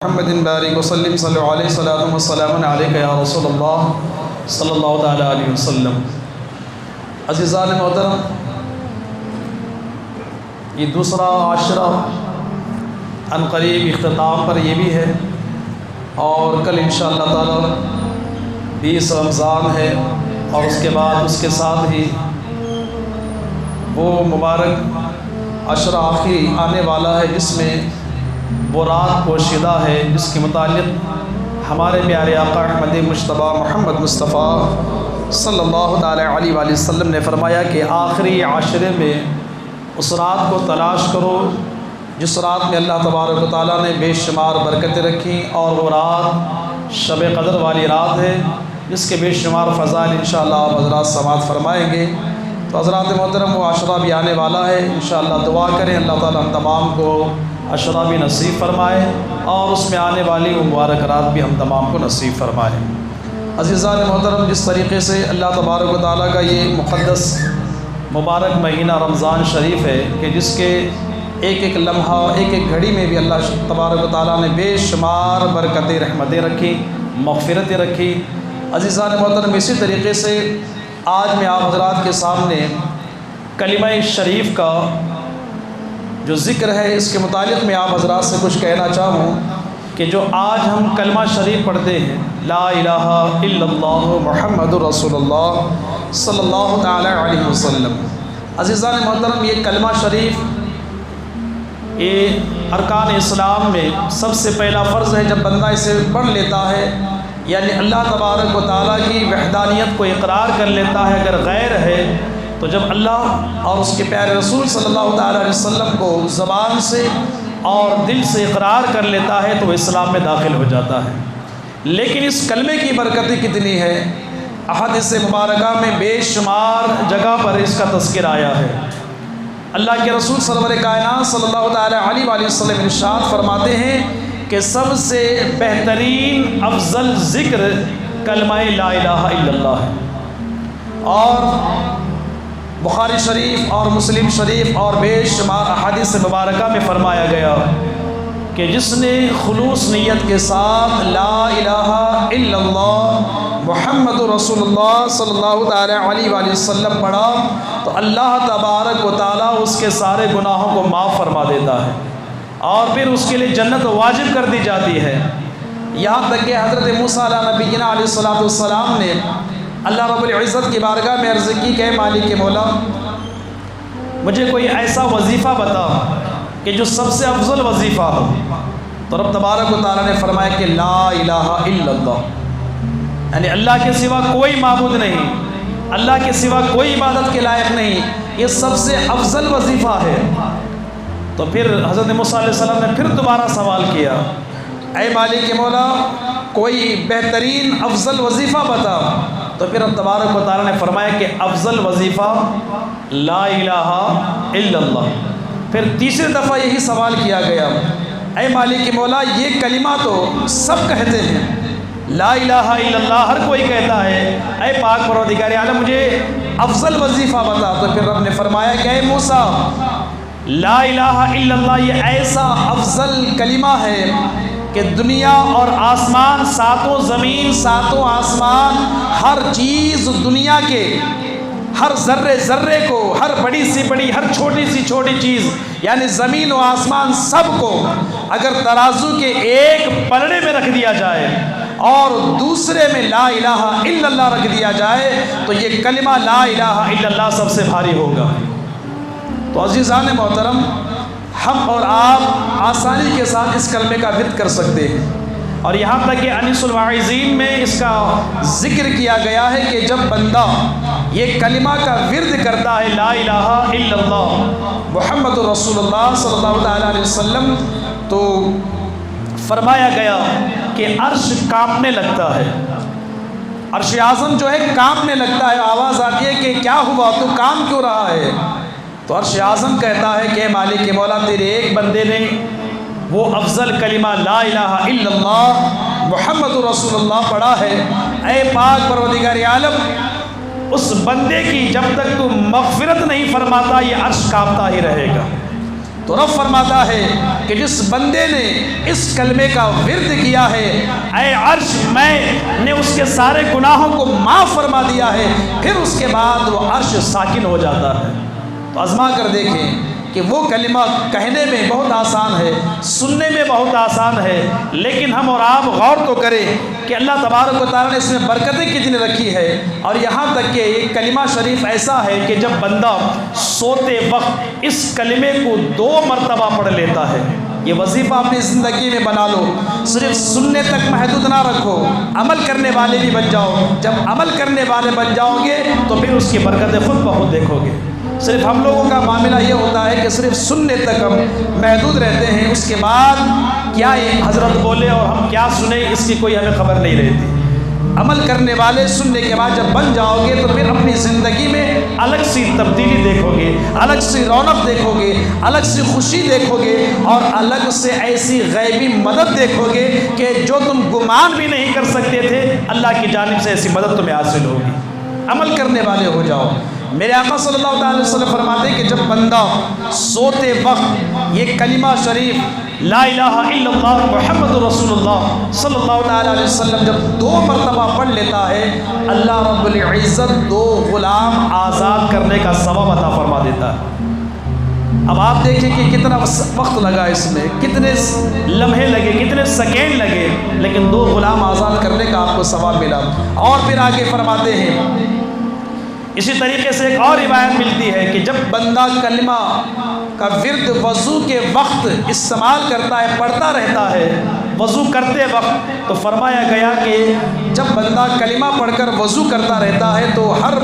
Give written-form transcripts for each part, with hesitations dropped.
محمد بارک وسلم صلی اللہ علیہ وسلم وسلام علیکہ یا رسول اللہ صلی اللہ تعالیٰ علیہ وسلم۔ عزیزان محترم، یہ دوسرا عاشرہ عن قریب اختتام پر یہ بھی ہے، اور کل انشاءاللہ تعالیٰ 20 رمضان ہے، اور اس کے بعد اس کے ساتھ ہی وہ مبارک عشرہ آخری آنے والا ہے جس میں وہ رات پوشیدہ ہے، جس کے متعلق ہمارے پیارے آقا احمد مجتبیٰ محمد مصطفیٰ صلی اللہ تعالیٰ علیہ وآلہ وسلم نے فرمایا کہ آخری عاشرے میں اس رات کو تلاش کرو جس رات میں اللہ تبارک و تعالیٰ نے بے شمار برکتیں رکھیں، اور وہ رات شب قدر والی رات ہے جس کے بے شمار فضائل انشاءاللہ آپ حضرات سماعت فرمائیں گے۔ تو حضرات محترم، وہ عشرہ بھی آنے والا ہے، انشاءاللہ دعا کریں اللہ تعالیٰ ہم تمام کو عشرہ بھی نصیب فرمائے، اور اس میں آنے والی وہ مبارک رات بھی ہم تمام کو نصیب فرمائے۔ عزیزان محترم، جس طریقے سے اللہ تبارک و تعالیٰ کا یہ مقدس مبارک مہینہ رمضان شریف ہے کہ جس کے ایک ایک لمحہ ایک ایک گھڑی میں بھی اللہ تبارک و تعالیٰ نے بے شمار برکتیں رحمتیں رکھی، مغفرتیں رکھی۔ عزیزان محترم، اسی طریقے سے آج میں آپ حضرات کے سامنے کلمہ شریف کا جو ذکر ہے اس کے متعلق میں آپ حضرات سے کچھ کہنا چاہوں کہ جو آج ہم کلمہ شریف پڑھتے ہیں، لا الہ الا اللہ محمد رسول اللہ صلی اللہ تعالیٰ علیہ وسلم۔ عزیزان محترم، یہ کلمہ شریف یہ ارکان اسلام میں سب سے پہلا فرض ہے۔ جب بندہ اسے پڑھ لیتا ہے یعنی اللہ تبارک و تعالیٰ کی وحدانیت کو اقرار کر لیتا ہے، اگر غیر ہے تو جب اللہ اور اس کے پیارے رسول صلی اللہ تعالیٰ علیہ وسلم کو زبان سے اور دل سے اقرار کر لیتا ہے تو وہ اسلام میں داخل ہو جاتا ہے۔ لیکن اس کلمے کی برکتیں کتنی ہے، احادیث مبارکہ میں بے شمار جگہ پر اس کا تذکر آیا ہے۔ اللہ کے رسول سرور کائنات صلی اللہ تعالیٰ علیہ وآلہ وسلم ارشاد فرماتے ہیں کہ سب سے بہترین افضل ذکر کلمہ لا الہ الا اللہ ہے، اور بخاری شریف اور مسلم شریف اور بے شمار احادیث مبارکہ میں فرمایا گیا کہ جس نے خلوص نیت کے ساتھ لا الہ الا اللہ محمد رسول اللہ صلی اللہ تعالیٰ علیہ وآلہ وسلم پڑھا تو اللہ تبارک و تعالیٰ اس کے سارے گناہوں کو معاف فرما دیتا ہے، اور پھر اس کے لیے جنت واجب کر دی جاتی ہے۔ یہاں تک کہ حضرت موسیٰ علیہ نبینا علیہ السلام نے اللہ رب العزت کی بارگاہ میں عرض کی کہ مالک مولا مجھے کوئی ایسا وظیفہ بتا کہ جو سب سے افضل وظیفہ ہو، تو رب تبارک و تعالیٰ نے فرمایا کہ لا الہ الا اللہ، یعنی اللہ کے سوا کوئی معبود نہیں، اللہ کے سوا کوئی عبادت کے لائق نہیں، یہ سب سے افضل وظیفہ ہے۔ تو پھر حضرت موسیٰ علیہ السلام نے پھر دوبارہ سوال کیا، اے مالک مولا کوئی بہترین افضل وظیفہ بتا، تو پھر اب تبارک و تعالیٰ نے فرمایا کہ افضل وظیفہ لا الہ الا اللہ۔ پھر تیسری دفعہ یہی سوال کیا گیا، اے مالک مولا یہ کلمہ تو سب کہتے ہیں، لا الہ الا اللہ ہر کوئی کہتا ہے، اے پاک پروردگار عالم مجھے افضل وظیفہ بتا۔ تو پھر رب نے فرمایا کہ اے موسیٰ لا الہ الا اللہ یہ ایسا افضل کلمہ ہے کہ دنیا اور آسمان، ساتوں زمین ساتوں آسمان، ہر چیز دنیا کے ہر ذرے ذرے کو، ہر بڑی سی بڑی ہر چھوٹی سی چھوٹی چیز یعنی زمین و آسمان سب کو اگر ترازو کے ایک پلڑے میں رکھ دیا جائے اور دوسرے میں لا الہ الا اللہ رکھ دیا جائے تو یہ کلمہ لا الہ الا اللہ سب سے بھاری ہوگا۔ تو عزیزان محترم، ہم اور آپ آسانی کے ساتھ اس کلمے کا ورد کر سکتے ہیں، اور یہاں تک کہ انیس الواعظین میں اس کا ذکر کیا گیا ہے کہ جب بندہ یہ کلمہ کا ورد کرتا ہے لا الہ الا اللہ محمد رسول اللہ صلی اللہ تعالیٰ علیہ وسلم، تو فرمایا گیا کہ عرش کانپنے لگتا ہے، عرش اعظم جو ہے کانپنے لگتا ہے، آواز آتی ہے کہ کیا ہوا، تو کام کیوں رہا ہے؟ تو عرش اعظم کہتا ہے کہ مالک مولا تیرے ایک بندے نے وہ افضل کلمہ لا الہ الا اللہ محمد رسول اللہ پڑھا ہے، اے پاک پروردگار عالم اس بندے کی جب تک تو مغفرت نہیں فرماتا یہ عرش کانپتا ہی رہے گا۔ تو رب فرماتا ہے کہ جس بندے نے اس کلمے کا ورد کیا ہے، اے عرش میں نے اس کے سارے گناہوں کو معاف فرما دیا ہے، پھر اس کے بعد وہ عرش ساکن ہو جاتا ہے۔ تو آزما کر دیکھیں کہ وہ کلمہ کہنے میں بہت آسان ہے، سننے میں بہت آسان ہے، لیکن ہم اور آپ غور تو کریں کہ اللہ تبارک و تعالیٰ نے اس میں برکتیں کتنی رکھی ہے۔ اور یہاں تک کہ ایک کلمہ شریف ایسا ہے کہ جب بندہ سوتے وقت اس کلمے کو 2 مرتبہ پڑھ لیتا ہے، یہ وظیفہ اپنی زندگی میں بنا لو، صرف سننے تک محدود نہ رکھو، عمل کرنے والے بھی بن جاؤ۔ جب عمل کرنے والے بن جاؤ گے تو پھر اس کی برکتیں خود بخود دیکھو گے۔ صرف ہم لوگوں کا معاملہ یہ ہوتا ہے کہ صرف سننے تک ہم محدود رہتے ہیں، اس کے بعد کیا یہ حضرت بولے اور ہم کیا سنیں اس کی کوئی ہمیں خبر نہیں رہتی۔ عمل کرنے والے سننے کے بعد جب بن جاؤ گے تو پھر اپنی زندگی میں الگ سی تبدیلی دیکھو گے، الگ سی رونق دیکھو گے، الگ سی خوشی دیکھو گے، اور الگ سے ایسی غیبی مدد دیکھو گے کہ جو تم گمان بھی نہیں کر سکتے تھے، اللہ کی جانب سے ایسی مدد تمہیں حاصل ہوگی۔ عمل کرنے والے ہو جاؤ۔ میرے آقا صلی اللہ علیہ وسلم فرماتے ہیں کہ جب بندہ سوتے وقت یہ کلمہ شریف لا الہ الا اللہ محمد رسول اللہ صلی اللہ علیہ وسلم جب 2 مرتبہ پڑھ لیتا ہے، اللہ رب العزت 2 غلام آزاد کرنے کا ثواب عطا فرما دیتا ہے۔ اب آپ دیکھیں کہ کتنا وقت لگا اس میں، کتنے لمحے لگے، کتنے سیکنڈ لگے، لیکن 2 غلام آزاد کرنے کا آپ کو ثواب ملا۔ اور پھر آگے فرماتے ہیں، اسی طریقے سے ایک اور روایت ملتی ہے کہ جب بندہ کلمہ کا ورد وضو کے وقت استعمال کرتا ہے، پڑھتا رہتا ہے وضو کرتے وقت، تو فرمایا گیا کہ جب بندہ کلمہ پڑھ کر وضو کرتا رہتا ہے تو ہر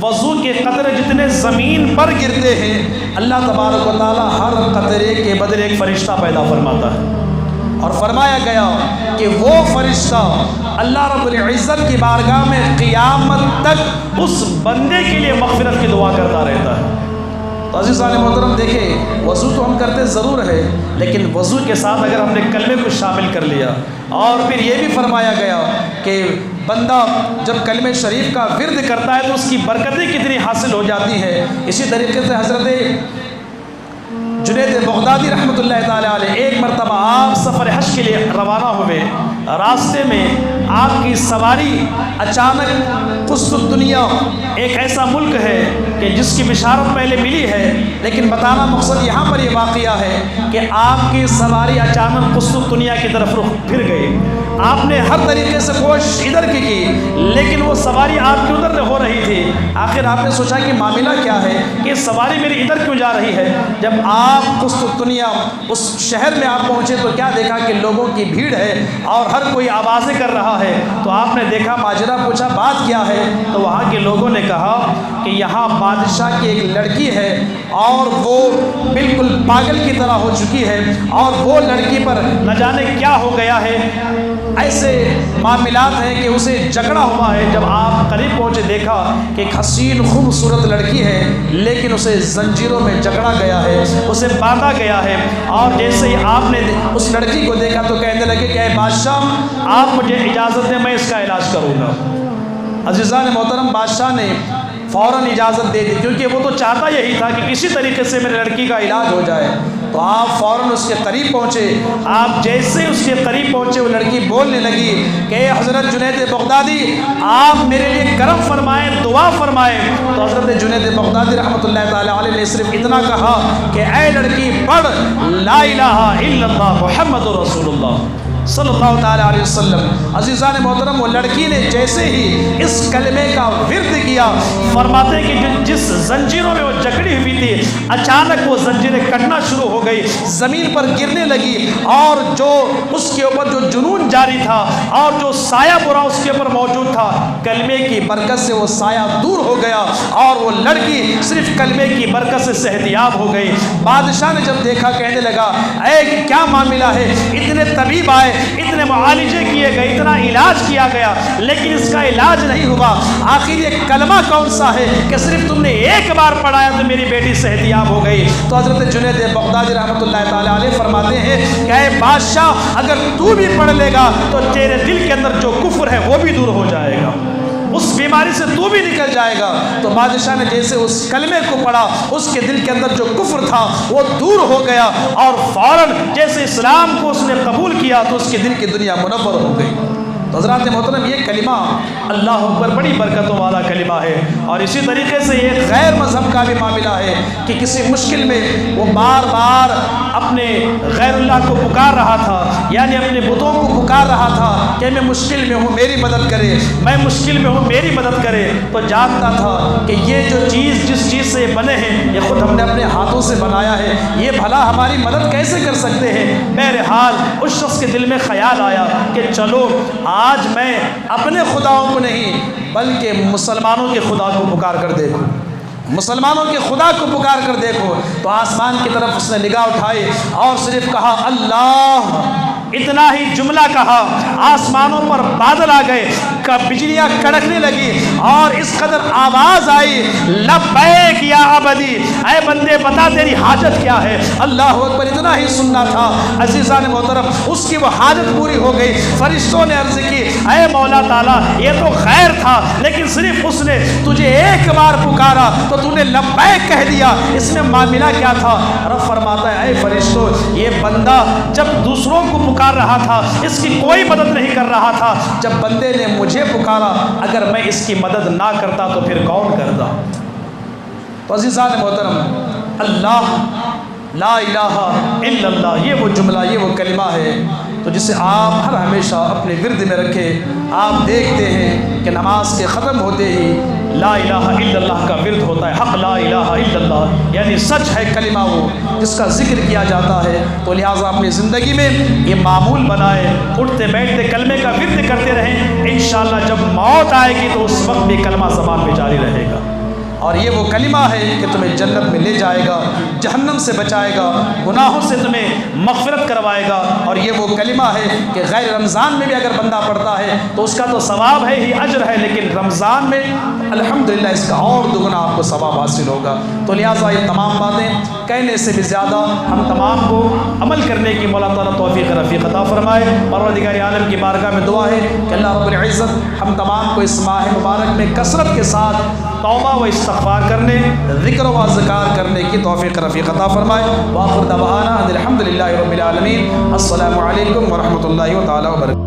وضو کے قطرے جتنے زمین پر گرتے ہیں، اللہ تبارک و تعالیٰ ہر قطرے کے بدلے ایک فرشتہ پیدا فرماتا ہے۔ اور فرمایا گیا کہ وہ فرشتہ اللہ رب العزت کی بارگاہ میں قیامت تک اس بندے کے لیے مغفرت کی دعا کرتا رہتا ہے۔ تو عزیزان محترم دیکھیں، وضو تو ہم کرتے ضرور ہے، لیکن وضو کے ساتھ اگر ہم نے کلمے کو شامل کر لیا، اور پھر یہ بھی فرمایا گیا کہ بندہ جب کلمہ شریف کا ورد کرتا ہے تو اس کی برکتیں کتنی حاصل ہو جاتی ہیں۔ اسی طریقے سے حضرت جنید بغدادی رحمۃ اللہ تعالیٰ علیہ ایک مرتبہ آپ سفر حج کے لیے روانہ ہوئے، راستے میں آپ کی سواری اچانک قصۃ الدنیا ایک ایسا ملک ہے کہ جس کی بشارت پہلے ملی ہے، لیکن بتانا مقصد یہاں پر یہ واقعہ ہے کہ آپ کی سواری اچانک قصۃ الدنیا کی طرف رخ پھر گئی۔ آپ نے ہر طریقے سے کوشش ادھر کی لیکن وہ سواری آپ کی ادھر ہو رہی تھی۔ آخر آپ نے سوچا کہ معاملہ کیا ہے کہ سواری میری ادھر کیوں جا رہی ہے۔ جب آپ قصۃ الدنیا اس شہر میں آپ پہنچے تو کیا دیکھا کہ لوگوں کی بھیڑ ہے اور ہر کوئی آوازیں کر رہا ہے۔ تو آپ نے دیکھا، ماجرا پوچھا بات کیا ہے، تو وہاں کے لوگوں نے کہا کہ یہاں بادشاہ کی ایک لڑکی ہے اور وہ بالکل پاگل کی طرح ہو چکی ہے، اور وہ لڑکی پر نہ جانے کیا ہو گیا ہے، ایسے معاملات ہیں کہ اسے جکڑا ہوا ہے۔ جب آپ قریب پہنچے دیکھا کہ ایک حسین خوبصورت لڑکی ہے، لیکن اسے زنجیروں میں جکڑا گیا ہے، اسے باندھا گیا ہے۔ اور جیسے ہی آپ نے اس لڑکی کو دیکھا تو کہنے لگے کہ اے بادشاہ، آپ مجھے اجازت دیں، میں اس کا علاج کروں گا۔ عزیزان محترم، بادشاہ نے فوراً اجازت دے دی، کیونکہ وہ تو چاہتا یہی تھا کہ کسی طریقے سے میری لڑکی کا علاج ہو جائے۔ تو آپ فوراً اس کے قریب پہنچے۔ آپ جیسے ہی اس کے قریب پہنچے وہ لڑکی بولنے لگی کہ اے حضرت جنید بغدادی، آپ میرے لیے کرم فرمائیں، دعا فرمائیں۔ تو حضرت جنید بغدادی رحمۃ اللہ تعالیٰ علیہ نے صرف اتنا کہا کہ اے لڑکی، پڑھ لا الہ الا اللہ محمد رسول اللہ صلی اللہ تعالیٰ علیہ وسلم۔ عزیزان محترم، وہ لڑکی نے جیسے ہی اس کلمے کا ورد کیا، فرماتے کہ جس زنجیروں میں وہ جکڑی ہوئی تھی، اچانک وہ زنجیریں کٹنا شروع ہو گئی، زمین پر گرنے لگی، اور جو اس کے اوپر جو جنون جاری تھا اور جو سایہ برا اس کے اوپر موجود تھا، کلمے کی برکت سے وہ سایہ دور ہو گیا، اور وہ لڑکی صرف کلمے کی برکت سے صحتیاب ہو گئی۔ بادشاہ نے جب دیکھا کہنے لگا اے کیا معاملہ ہے، اتنے طبیب آئے، اتنے معالجے کیے گئے، اتنا علاج کیا گیا، لیکن اس کا علاج نہیں ہوا، آخر یہ کلمہ کون سا ہے کہ صرف تم نے ایک بار پڑھایا تو میری بیٹی صحتیاب ہو گئی۔ تو حضرت جنید بغدادی رحمۃ اللہ تعالیٰ علیہ فرماتے ہیں کہ اے بادشاہ، اگر تو بھی پڑھ لے گا تو تیرے دل کے اندر جو کفر ہے وہ بھی دور ہو جائے گا۔ اس بیماری سے تو بھی نکل جائے گا۔ تو بادشاہ نے جیسے اس کلمے کو پڑھا، اس کے دل کے اندر جو کفر تھا وہ دور ہو گیا، اور فوراً جیسے اسلام کو اس نے قبول کیا تو اس کے دل کی دنیا منور ہو گئی۔ تو حضرات محترم، یہ کلمہ اللہ اکبر بڑی برکتوں والا کلمہ ہے۔ اور اسی طریقے سے یہ غیر مذہب کا بھی معاملہ ہے کہ کسی مشکل میں وہ بار بار اپنے غیر اللہ کو پکار رہا تھا، یعنی اپنے بتوں کو پکار رہا تھا کہ میں مشکل میں ہوں میری مدد کرے، میں مشکل میں ہوں میری مدد کرے۔ تو جانتا تھا کہ یہ جو چیز جس چیز سے بنے ہیں یہ خود ہم نے اپنے ہاتھوں سے بنایا ہے، یہ بھلا ہماری مدد کیسے کر سکتے ہیں۔ بہرحال اس شخص کے دل میں خیال آیا کہ چلو آج میں اپنے خداؤں کو نہیں بلکہ مسلمانوں کے خدا کو پکار کر دیکھوں، مسلمانوں کے خدا کو پکار کر دیکھو۔ تو آسمان کی طرف اس نے نگاہ اٹھائی اور صرف کہا اللہ، اتنا ہی جملہ کہا، آسمانوں پر بادل آ گئے، بجلیاں کڑکنے لگی اور اس قدر آواز آئی، لبیک یا عبدی، اے بندے بتا تیری حاجت کیا ہے۔ اللہ اکبر، اتنا ہی سننا تھا عزیزان محترم، اس کی وہ حاجت پوری ہو گئی۔ فرشتوں نے عرض کی، اے مولا تعالیٰ یہ تو خیر تھا، لیکن صرف اس نے تجھے ایک بار پکارا تو تو نے لبیک کہہ دیا، اس میں معاملہ کیا تھا؟ رب فرماتا ہے، اے فرشتوں، یہ بندہ جب دوسروں کو پکار رہا تھا اس کی کوئی مدد نہیں کر رہا تھا، جب بندے نے مجھے پکارا اگر میں اس کی مدد نہ کرتا تو پھر کون کرتا؟ تو عزیزان محترم، اللہ لا الہ الا اللہ، یہ وہ جملہ، یہ وہ کلمہ ہے تو جسے آپ ہر ہمیشہ اپنے ورد میں رکھیں۔ آپ دیکھتے ہیں کہ نماز کے ختم ہوتے ہی لا الہ الا اللہ کا ورد ہوتا ہے، حق لا الہ الا اللہ، یعنی سچ ہے کلمہ وہ جس کا ذکر کیا جاتا ہے۔ تو لہٰذا اپنی زندگی میں یہ معمول بنائے، اٹھتے بیٹھتے کلمے کا ورد کرتے رہیں، انشاءاللہ جب موت آئے گی تو اس وقت بھی کلمہ زبان پہ جاری رہے گا، اور یہ وہ کلمہ ہے کہ تمہیں جنت میں لے جائے گا، جہنم سے بچائے گا، گناہوں سے تمہیں مغفرت کروائے گا۔ اور یہ وہ کلمہ ہے کہ غیر رمضان میں بھی اگر بندہ پڑھتا ہے تو اس کا تو ثواب ہے ہی، اجر ہے، لیکن رمضان میں الحمدللہ اس کا اور دگنا آپ کو ثواب حاصل ہوگا۔ تو لہٰذا یہ تمام باتیں کہنے سے بھی زیادہ ہم تمام کو عمل کرنے کی مولا تعالیٰ توفیق رفیق عطا فرمائے۔ پروردگار عالم کی بارگاہ میں دعا ہے کہ اللہ رب العزت ہم تمام کو اس ماہ مبارک میں کثرت کے ساتھ توبہ و استغفار کرنے، ذکر و اذکار کرنے کی توفیق رفیق عطا فرمائے۔ وآخر دعوانا ان الحمد للہ رب العالمین۔ السلام علیکم ورحمۃ اللہ تعالیٰ وبرکاتہ۔